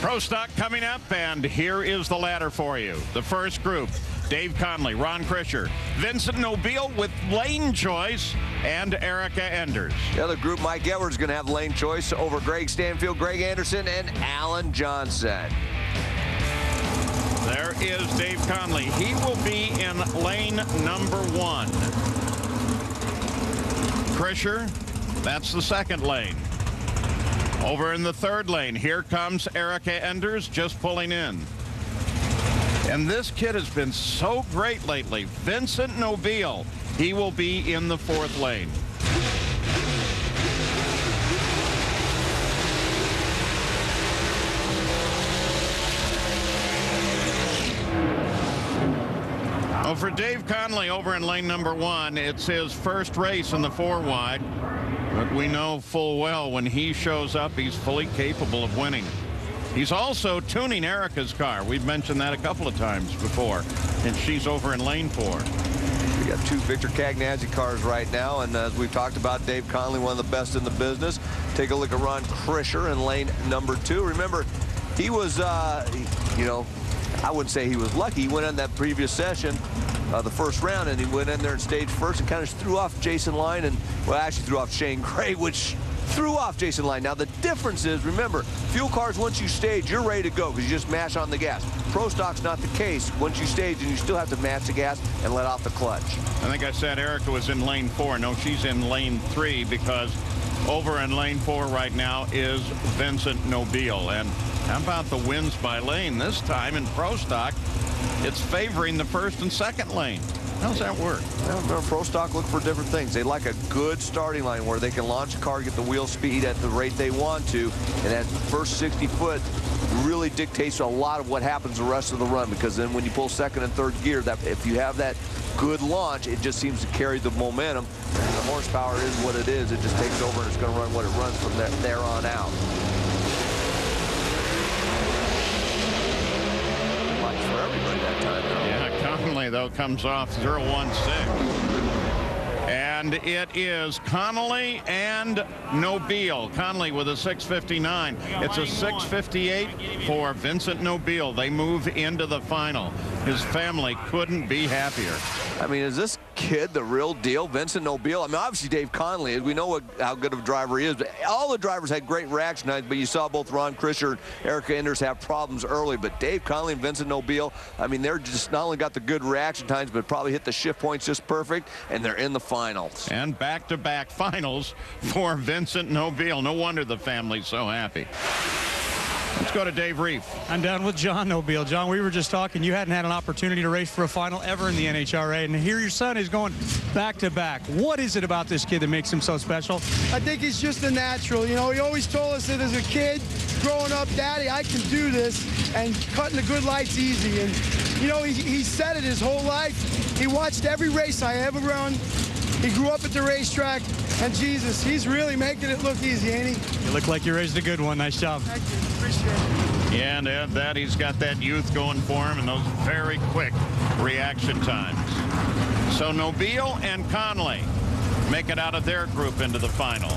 Pro Stock coming up, and here is the ladder for you. The first group, Dave Connelly, Ron Krisher, Vincent Nobile with lane choice, and Erica Enders. The other group, Mike Edwards, going to have lane choice over Greg Stanfield, Greg Anderson, and Alan Johnson. There is Dave Connelly. He will be in lane number 1. Krisher, that's the second lane. Over in the third lane, here comes Erica Enders just pulling in. And this kid has been so great lately. Vincent Nobile, he will be in the fourth lane. Well, for Dave Connelly over in lane number 1, it's his first race in the 4-wide. But we know full well when he shows up, he's fully capable of winning. He's also tuning Erica's car. We've mentioned that a couple of times before, and she's over in lane 4. We got 2 Victor Cagnazzi cars right now, and as we've talked about, Dave Connelly, one of the best in the business. Take a look at Ron Krisher in lane number 2. Remember, he was, you know, I wouldn't say he was lucky. He went in that previous session, the first round, and he went in there and staged first and kind of threw off Jason Line, and, well, actually threw off Shane Gray, which threw off Jason Line. Now, the difference is, remember, fuel cars, once you stage, you're ready to go because you just mash on the gas. Pro Stock's not the case. Once you stage, and you still have to mash the gas and let off the clutch. I think I said Erica was in lane 4. No, she's in lane 3 because over in lane 4 right now is Vincent Nobile. And how about the wins by lane? This time in Pro Stock, it's favoring the first and second lane. How's that work? Well, remember, Pro Stock look for different things. They like a good starting line where they can launch a car, get the wheel speed at the rate they want to, and that first 60 foot really dictates a lot of what happens the rest of the run, because then when you pull second and third gear, that if you have that good launch, it just seems to carry the momentum, and the horsepower is what it is. It just takes over, and it's going to run what it runs from there on out. Lights for everybody that time, though. Yeah, Connelly, though, comes off 0-1-6. And it is Connelly and Nobile. Connelly with a 6:59. It's a 6:58 for Vincent Nobile. They move into the final. His family couldn't be happier. I mean, is this kid the real deal? Vincent Nobile. I mean, obviously Dave Connelly is. We know how good of a driver he is. But all the drivers had great reaction times, but you saw both Ron Krisher and Erica Enders have problems early. But Dave Connelly and Vincent Nobile, I mean, they're just not only got the good reaction times, but probably hit the shift points just perfect, and they're in the finals. And back-to-back finals for Vincent Nobile. No wonder the family's so happy. Let's go to Dave Reef. I'm down with John Nobile. John, we were just talking. You hadn't had an opportunity to race for a final ever in the NHRA, and here your son is going back-to-back. What is it about this kid that makes him so special? I think he's just a natural. You know, he always told us that as a kid, growing up, Daddy, I can do this, and cutting the good light's easy. And, you know, he said it his whole life. He watched every race I ever run. He grew up at the racetrack, and Jesus, he's really making it look easy, ain't he? You look like you raised a good one. Nice job. Thank you. Appreciate it. Yeah, and add that, he's got that youth going for him and those very quick reaction times. So Nobile and Connelly make it out of their group into the final.